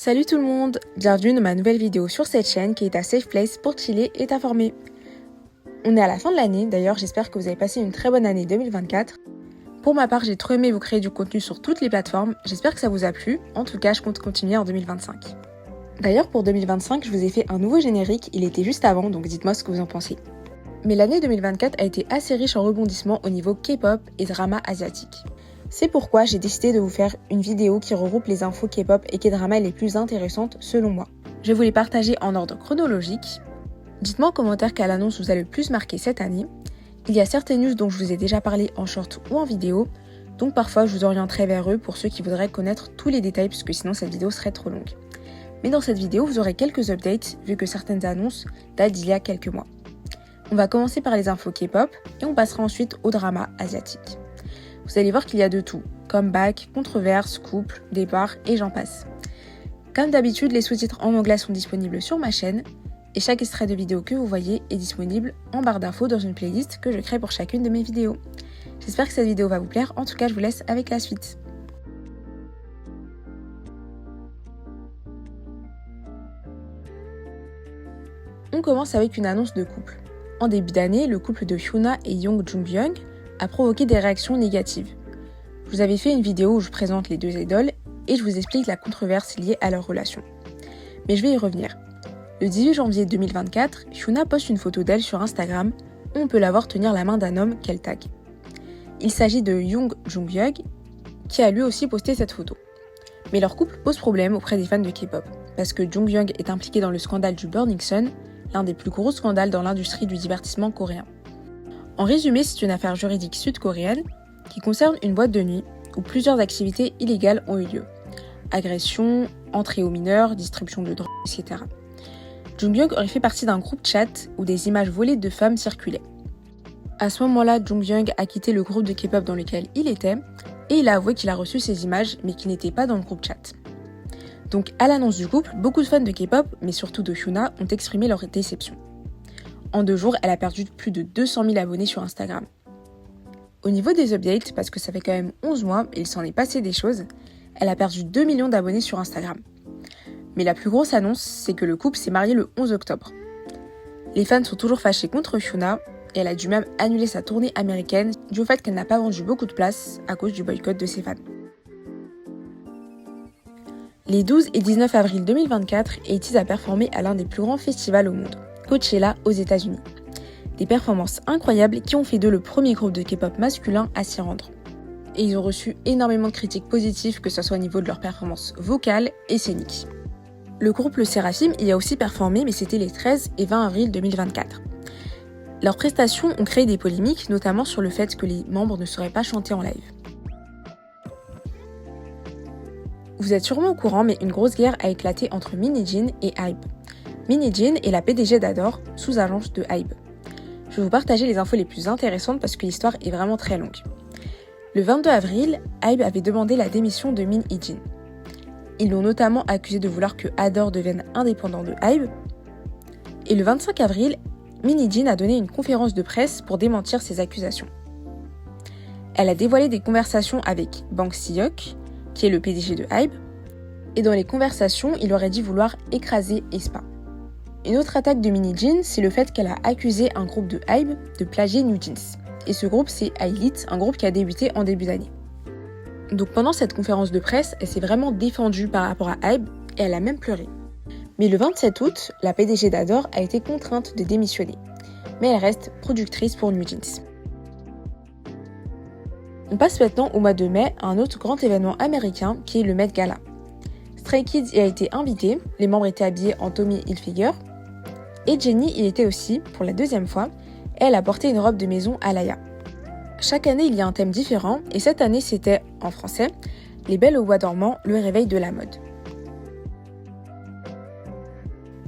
Salut tout le monde, bienvenue dans ma nouvelle vidéo sur cette chaîne qui est ta safe place pour chiller et t'informer. On est à la fin de l'année, d'ailleurs j'espère que vous avez passé une très bonne année 2024. Pour ma part, j'ai trop aimé vous créer du contenu sur toutes les plateformes, j'espère que ça vous a plu, en tout cas je compte continuer en 2025. D'ailleurs pour 2025, je vous ai fait un nouveau générique, il était juste avant, donc dites-moi ce que vous en pensez. Mais l'année 2024 a été assez riche en rebondissements au niveau K-pop et drama asiatique. C'est pourquoi j'ai décidé de vous faire une vidéo qui regroupe les infos K-pop et K-drama les plus intéressantes selon moi. Je vais vous les partager en ordre chronologique. Dites-moi en commentaire quelle annonce vous a le plus marqué cette année. Il y a certaines news dont je vous ai déjà parlé en short ou en vidéo, donc parfois je vous orienterai vers eux pour ceux qui voudraient connaître tous les détails puisque sinon cette vidéo serait trop longue. Mais dans cette vidéo, vous aurez quelques updates vu que certaines annonces datent d'il y a quelques mois. On va commencer par les infos K-pop et on passera ensuite au drama asiatique. Vous allez voir qu'il y a de tout, comeback, controverse, couple, départ et j'en passe. Comme d'habitude, les sous-titres en anglais sont disponibles sur ma chaîne et chaque extrait de vidéo que vous voyez est disponible en barre d'infos dans une playlist que je crée pour chacune de mes vidéos. J'espère que cette vidéo va vous plaire, en tout cas je vous laisse avec la suite. On commence avec une annonce de couple. En début d'année, le couple de Hyuna et Young Jung-byung a provoqué des réactions négatives. Je vous avais fait une vidéo où je présente les deux idoles et je vous explique la controverse liée à leur relation. Mais je vais y revenir. Le 18 janvier 2024, Hyuna poste une photo d'elle sur Instagram où on peut la voir tenir la main d'un homme qu'elle tag. Il s'agit de Young Jung-byung qui a lui aussi posté cette photo. Mais leur couple pose problème auprès des fans de K-pop parce que Jung-byung est impliqué dans le scandale du Burning Sun, l'un des plus gros scandales dans l'industrie du divertissement coréen. En résumé, c'est une affaire juridique sud-coréenne qui concerne une boîte de nuit où plusieurs activités illégales ont eu lieu. Agression, entrée aux mineurs, distribution de drogue, etc. Jung-byung aurait fait partie d'un groupe chat où des images volées de femmes circulaient. À ce moment-là, Jung-byung a quitté le groupe de K-pop dans lequel il était et il a avoué qu'il a reçu ces images mais qu'il n'était pas dans le groupe chat. Donc à l'annonce du couple, beaucoup de fans de K-pop, mais surtout de Hyuna, ont exprimé leur déception. En 2 jours, elle a perdu plus de 200 000 abonnés sur Instagram. Au niveau des updates, parce que ça fait quand même 11 mois et il s'en est passé des choses, elle a perdu 2 millions d'abonnés sur Instagram. Mais la plus grosse annonce, c'est que le couple s'est marié le 11 octobre. Les fans sont toujours fâchés contre Hyuna et elle a dû même annuler sa tournée américaine dû au fait qu'elle n'a pas vendu beaucoup de places à cause du boycott de ses fans. Les 12 et 19 avril 2024, ATEEZ a performé à l'un des plus grands festivals au monde, Coachella aux États-Unis. Des performances incroyables qui ont fait d'eux le premier groupe de K-pop masculin à s'y rendre. Et ils ont reçu énormément de critiques positives, que ce soit au niveau de leur performance vocale et scénique. Le groupe Le Seraphim y a aussi performé, mais c'était les 13 et 20 avril 2024. Leurs prestations ont créé des polémiques, notamment sur le fait que les membres ne sauraient pas chanter en live. Vous êtes sûrement au courant, mais une grosse guerre a éclaté entre Minijin et HYBE. Minijin est la PDG d'Adore, sous-agence de HYBE. Je vais vous partager les infos les plus intéressantes parce que l'histoire est vraiment très longue. Le 22 avril, HYBE avait demandé la démission de Minijin. Ils l'ont notamment accusé de vouloir que Adore devienne indépendant de HYBE. Et le 25 avril, Minijin a donné une conférence de presse pour démentir ces accusations. Elle a dévoilé des conversations avec Bang Si-hyuk, qui est le PDG de HYBE, et dans les conversations, il aurait dit vouloir écraser aespa. Une autre attaque de Minijin, c'est le fait qu'elle a accusé un groupe de HYBE de plagier New Jeans. Et ce groupe, c'est I-LIT, un groupe qui a débuté en début d'année. Donc pendant cette conférence de presse, elle s'est vraiment défendue par rapport à HYBE et elle a même pleuré. Mais le 27 août, la PDG d'Adore a été contrainte de démissionner. Mais elle reste productrice pour New Jeans. On passe maintenant au mois de mai à un autre grand événement américain qui est le Met Gala. Stray Kids y a été invité, les membres étaient habillés en Tommy Hilfiger, et Jennie y était aussi, pour la 2e fois, et elle a porté une robe de maison Alaya. Chaque année, il y a un thème différent, et cette année, c'était, en français, Les Belles au bois dormant, le réveil de la mode.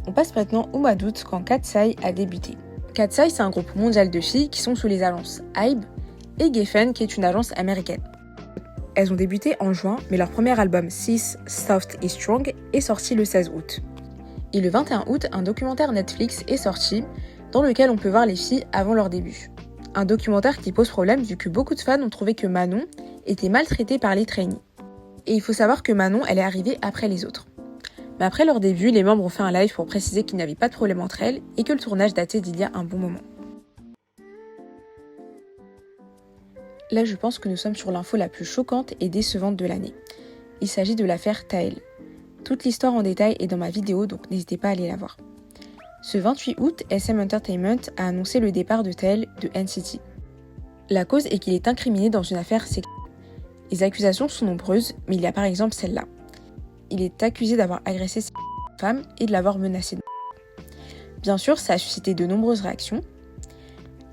On passe maintenant au mois d'août, quand Katseye a débuté. Katseye, c'est un groupe mondial de filles qui sont sous les agences HYBE et Geffen, qui est une agence américaine. Elles ont débuté en juin, mais leur premier album, Sis, Soft et Strong, est sorti le 16 août. Et le 21 août, un documentaire Netflix est sorti, dans lequel on peut voir les filles avant leur début. Un documentaire qui pose problème vu que beaucoup de fans ont trouvé que Manon était maltraitée par les trainees. Et il faut savoir que Manon, elle est arrivée après les autres. Mais après leur début, les membres ont fait un live pour préciser qu'il n'y avait pas de problème entre elles et que le tournage datait d'il y a un bon moment. Là, je pense que nous sommes sur l'info la plus choquante et décevante de l'année. Il s'agit de l'affaire Tael. Toute l'histoire en détail est dans ma vidéo, donc n'hésitez pas à aller la voir. Ce 28 août, SM Entertainment a annoncé le départ de Tael de NCT. La cause est qu'il est incriminé dans une affaire sexuelle. Les accusations sont nombreuses, mais il y a par exemple celle-là. Il est accusé d'avoir agressé une femme et de l'avoir menacée. Bien sûr, ça a suscité de nombreuses réactions.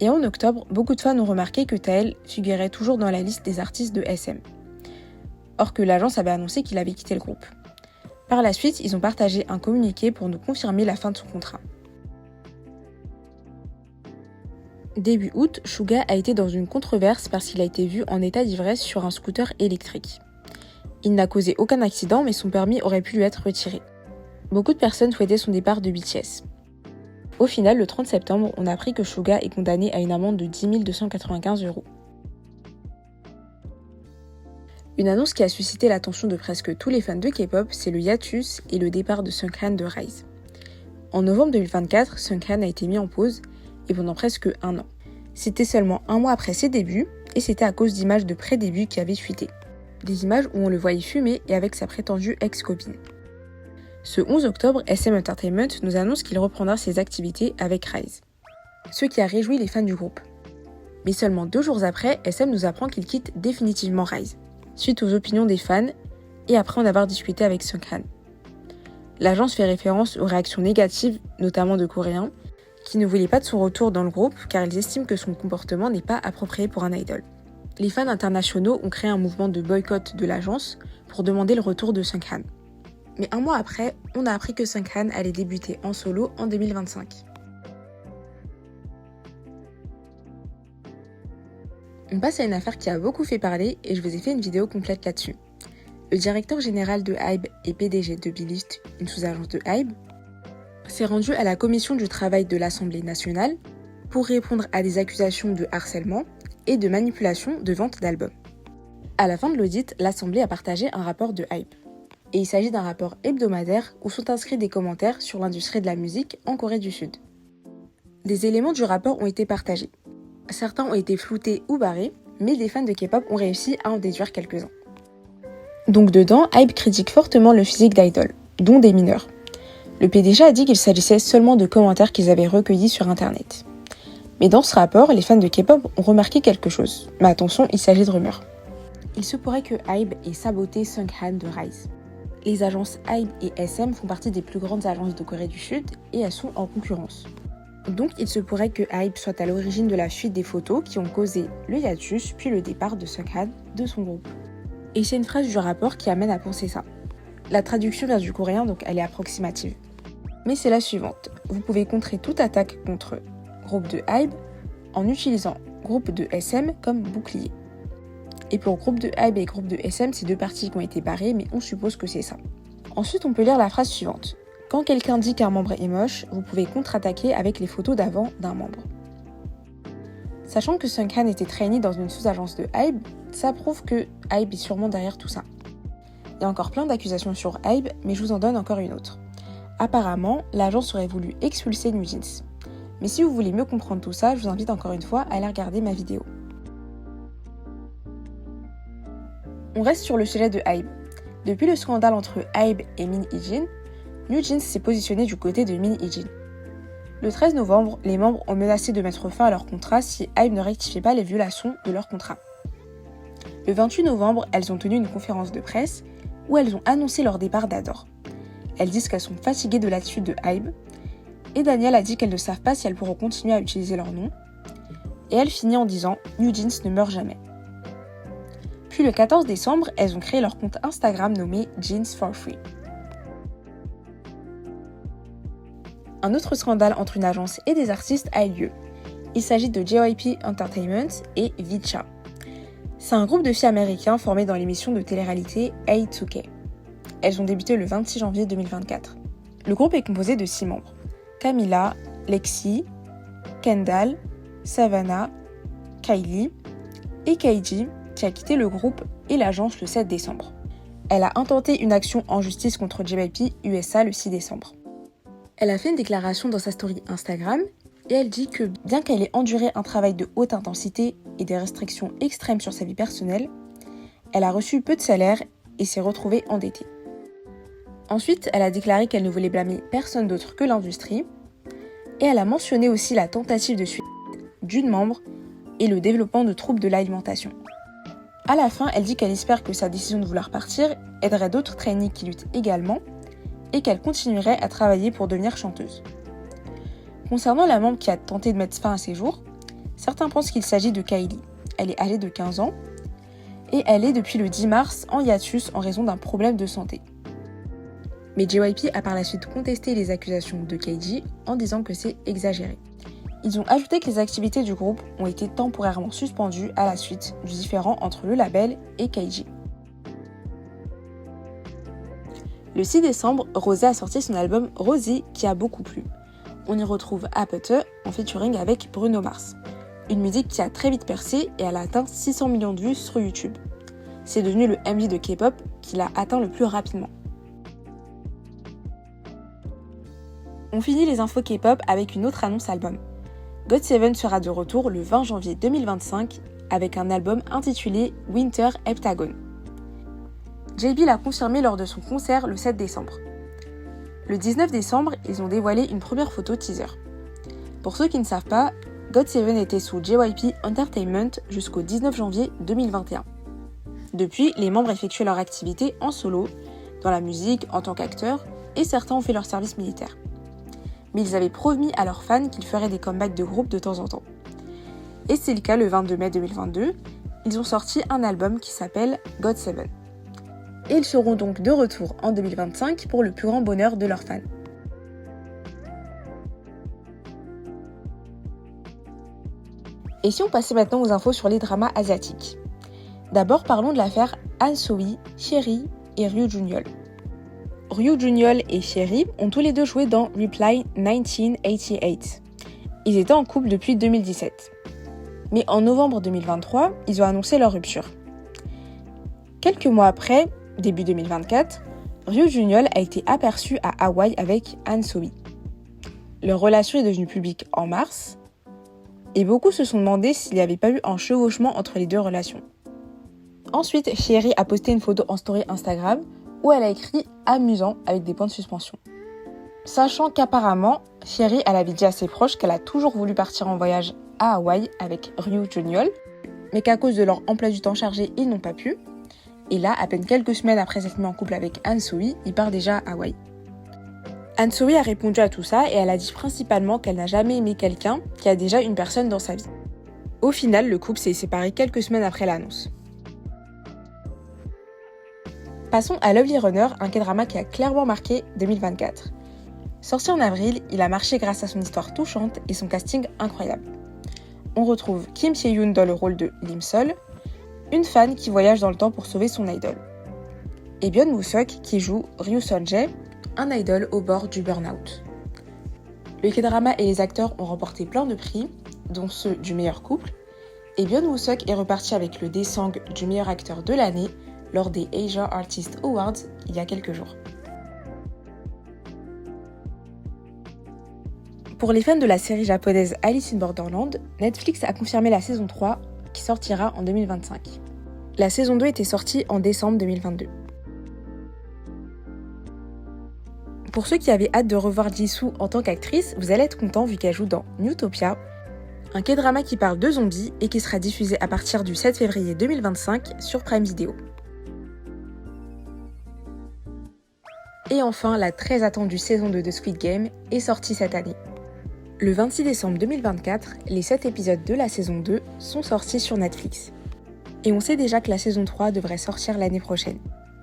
Et en octobre, beaucoup de fans ont remarqué que Tael figurait toujours dans la liste des artistes de SM. Or que l'agence avait annoncé qu'il avait quitté le groupe. Par la suite, ils ont partagé un communiqué pour nous confirmer la fin de son contrat. Début août, Suga a été dans une controverse parce qu'il a été vu en état d'ivresse sur un scooter électrique. Il n'a causé aucun accident, mais son permis aurait pu lui être retiré. Beaucoup de personnes souhaitaient son départ de BTS. Au final, le 30 septembre, on a appris que Suga est condamné à une amende de 10 295 €. Une annonce qui a suscité l'attention de presque tous les fans de K-pop, c'est le hiatus et le départ de Seunghan de Rise. En novembre 2024, Seunghan a été mis en pause, et pendant presque un an. C'était seulement un mois après ses débuts, et c'était à cause d'images de pré-début qui avaient fuité. Des images où on le voyait fumer et avec sa prétendue ex-copine. Ce 11 octobre, SM Entertainment nous annonce qu'il reprendra ses activités avec Rise. Ce qui a réjoui les fans du groupe. Mais seulement 2 jours après, SM nous apprend qu'il quitte définitivement Rise, suite aux opinions des fans et après en avoir discuté avec Seunghan. L'agence fait référence aux réactions négatives, notamment de Coréens, qui ne voulaient pas de son retour dans le groupe car ils estiment que son comportement n'est pas approprié pour un idol. Les fans internationaux ont créé un mouvement de boycott de l'agence pour demander le retour de Seunghan. Mais un mois après, on a appris que Seunghan allait débuter en solo en 2025. On passe à une affaire qui a beaucoup fait parler et je vous ai fait une vidéo complète là-dessus. Le directeur général de HYBE et PDG de Billist, une sous-agence de HYBE, s'est rendu à la commission du travail de l'Assemblée nationale pour répondre à des accusations de harcèlement et de manipulation de vente d'albums. À la fin de l'audit, l'Assemblée a partagé un rapport de HYBE. Et il s'agit d'un rapport hebdomadaire où sont inscrits des commentaires sur l'industrie de la musique en Corée du Sud. Des éléments du rapport ont été partagés. Certains ont été floutés ou barrés, mais des fans de K-pop ont réussi à en déduire quelques-uns. Donc dedans, HYBE critique fortement le physique d'idoles, dont des mineurs. Le PDG a dit qu'il s'agissait seulement de commentaires qu'ils avaient recueillis sur internet. Mais dans ce rapport, les fans de K-pop ont remarqué quelque chose. Mais attention, il s'agit de rumeurs. Il se pourrait que HYBE ait saboté Seunghan de Rise. Les agences HYBE et SM font partie des plus grandes agences de Corée du Sud et elles sont en concurrence. Donc il se pourrait que HYBE soit à l'origine de la fuite des photos qui ont causé le hiatus puis le départ de Seunghan de son groupe. Et c'est une phrase du rapport qui amène à penser ça. La traduction vient du coréen donc elle est approximative. Mais c'est la suivante. Vous pouvez contrer toute attaque contre groupe de HYBE en utilisant groupe de SM comme bouclier. Et pour groupe de HYBE et groupe de SM, c'est 2 parties qui ont été barrées, mais on suppose que c'est ça. Ensuite, on peut lire la phrase suivante. Quand quelqu'un dit qu'un membre est moche, vous pouvez contre-attaquer avec les photos d'avant d'un membre. Sachant que Seunghan était trainee dans une sous-agence de HYBE, ça prouve que HYBE est sûrement derrière tout ça. Il y a encore plein d'accusations sur HYBE, mais je vous en donne encore une autre. Apparemment, l'agence aurait voulu expulser NewJeans. Mais si vous voulez mieux comprendre tout ça, je vous invite encore une fois à aller regarder ma vidéo. On reste sur le sujet de HYBE. Depuis le scandale entre HYBE et Min Hee-jin, NewJeans s'est positionné du côté de Min Hee-jin. Le 13 novembre, les membres ont menacé de mettre fin à leur contrat si HYBE ne rectifiait pas les violations de leur contrat. Le 28 novembre, elles ont tenu une conférence de presse où elles ont annoncé leur départ d'Adore. Elles disent qu'elles sont fatiguées de l'attitude de HYBE, et Danielle a dit qu'elles ne savent pas si elles pourront continuer à utiliser leur nom, et elle finit en disant « NewJeans ne meurt jamais ». Puis le 14 décembre, elles ont créé leur compte Instagram nommé Jeans for Free. Un autre scandale entre une agence et des artistes a eu lieu. Il s'agit de JYP Entertainment et Vicha. C'est un groupe de filles américains formé dans l'émission de télé-réalité A2K. Elles ont débuté le 26 janvier 2024. Le groupe est composé de 6 membres. Camila, Lexi, Kendall, Savannah, Kylie et Keiji, qui a quitté le groupe et l'agence le 7 décembre. Elle a intenté une action en justice contre JYP USA le 6 décembre. Elle a fait une déclaration dans sa story Instagram et elle dit que bien qu'elle ait enduré un travail de haute intensité et des restrictions extrêmes sur sa vie personnelle, elle a reçu peu de salaire et s'est retrouvée endettée. Ensuite, elle a déclaré qu'elle ne voulait blâmer personne d'autre que l'industrie et elle a mentionné aussi la tentative de suicide d'une membre et le développement de troubles de l'alimentation. À la fin, elle dit qu'elle espère que sa décision de vouloir partir aiderait d'autres trainees qui luttent également et qu'elle continuerait à travailler pour devenir chanteuse. Concernant la membre qui a tenté de mettre fin à ses jours, certains pensent qu'il s'agit de Kylie. Elle est âgée de 15 ans et elle est depuis le 10 mars en hiatus en raison d'un problème de santé. Mais JYP a par la suite contesté les accusations de KG en disant que c'est exagéré. Ils ont ajouté que les activités du groupe ont été temporairement suspendues à la suite du différend entre le label et KG. Le 6 décembre, Rosé a sorti son album Rosé qui a beaucoup plu. On y retrouve Apete en featuring avec Bruno Mars. Une musique qui a très vite percé et elle a atteint 600 millions de vues sur YouTube. C'est devenu le MV de K-pop qui l'a atteint le plus rapidement. On finit les infos K-pop avec une autre annonce album. GOT7 sera de retour le 20 janvier 2025 avec un album intitulé Winter Heptagon. JB l'a confirmé lors de son concert le 7 décembre. Le 19 décembre, ils ont dévoilé une première photo teaser. Pour ceux qui ne savent pas, GOT7 était sous JYP Entertainment jusqu'au 19 janvier 2021. Depuis, les membres effectuaient leur activité en solo, dans la musique, en tant qu'acteurs, et certains ont fait leur service militaire. Mais ils avaient promis à leurs fans qu'ils feraient des comebacks de groupe de temps en temps. Et c'est le cas le 22 mai 2022, ils ont sorti un album qui s'appelle GOT7. Et ils seront donc de retour en 2025 pour le plus grand bonheur de leurs fans. Et si on passait maintenant aux infos sur les dramas asiatiques. D'abord parlons de l'affaire Han So-hee, Hyeri et Ryu Jun-yeol. Ryu Jun-yeol et Hyeri ont tous les deux joué dans Reply 1988. Ils étaient en couple depuis 2017. Mais en novembre 2023, ils ont annoncé leur rupture. Quelques mois après, début 2024, Ryu Jun-yeol a été aperçu à Hawaï avec Han So-hee. Leur relation est devenue publique en mars, et beaucoup se sont demandé s'il n'y avait pas eu un chevauchement entre les deux relations. Ensuite, Hyeri a posté une photo en story Instagram où elle a écrit « amusant » avec des points de suspension. Sachant qu'apparemment, Hyeri avait dit à ses proches qu'elle a toujours voulu partir en voyage à Hawaï avec Ryu Jun-yeol, mais qu'à cause de leur emploi du temps chargé, ils n'ont pas pu. Et là, à peine quelques semaines après s'être mis en couple avec Han So-hee, il part déjà à Hawaï. Han So-hee a répondu à tout ça et elle a dit principalement qu'elle n'a jamais aimé quelqu'un qui a déjà une personne dans sa vie. Au final, le couple s'est séparé quelques semaines après l'annonce. Passons à Lovely Runner, un K-drama qui a clairement marqué 2024. Sorti en avril, il a marché grâce à son histoire touchante et son casting incroyable. On retrouve Kim Tae-yoon dans le rôle de Lim Sol, une fan qui voyage dans le temps pour sauver son idol. Et Byung Woo-seok qui joue Ryu Sun-jae, un idol au bord du burn-out. Le K-drama et les acteurs ont remporté plein de prix, dont ceux du meilleur couple, et Byung Woo-seok est reparti avec le Daesang du meilleur acteur de l'année lors des Asia Artist Awards il y a quelques jours. Pour les fans de la série japonaise Alice in Borderland, Netflix a confirmé la saison 3 qui sortira en 2025. La saison 2 était sortie en décembre 2022. Pour ceux qui avaient hâte de revoir Jisoo en tant qu'actrice, vous allez être contents vu qu'elle joue dans Newtopia, un K-drama qui parle de zombies et qui sera diffusé à partir du 7 février 2025 sur Prime Video. Et enfin, la très attendue saison 2 de Squid Game est sortie cette année. Le 26 décembre 2024, les 7 épisodes de la saison 2 sont sortis sur Netflix. Et on sait déjà que la saison 3 devrait sortir l'année prochaine.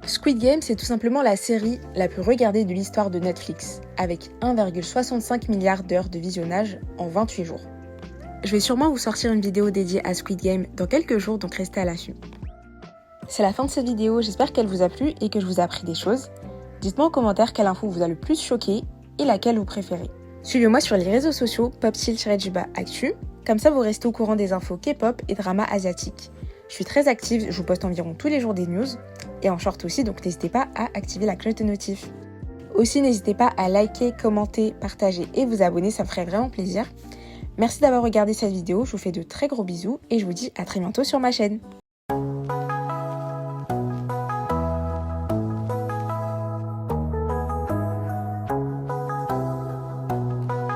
Squid Game, c'est tout simplement la série la plus regardée de l'histoire de Netflix, avec 1,65 milliard d'heures de visionnage en 28 jours. Je vais sûrement vous sortir une vidéo dédiée à Squid Game dans quelques jours, donc restez à l'affût. C'est la fin de cette vidéo, j'espère qu'elle vous a plu et que je vous ai appris des choses. Dites-moi en commentaire quelle info vous a le plus choqué et laquelle vous préférez. Suivez-moi sur les réseaux sociaux popsil-actu, comme ça vous restez au courant des infos K-pop et drama asiatiques. Je suis très active, je vous poste environ tous les jours des news. et en short aussi, donc n'hésitez pas à activer la cloche de notif. Aussi, n'hésitez pas à liker, commenter, partager et vous abonner, ça me ferait vraiment plaisir. Merci d'avoir regardé cette vidéo, je vous fais de très gros bisous et je vous dis à très bientôt sur ma chaîne.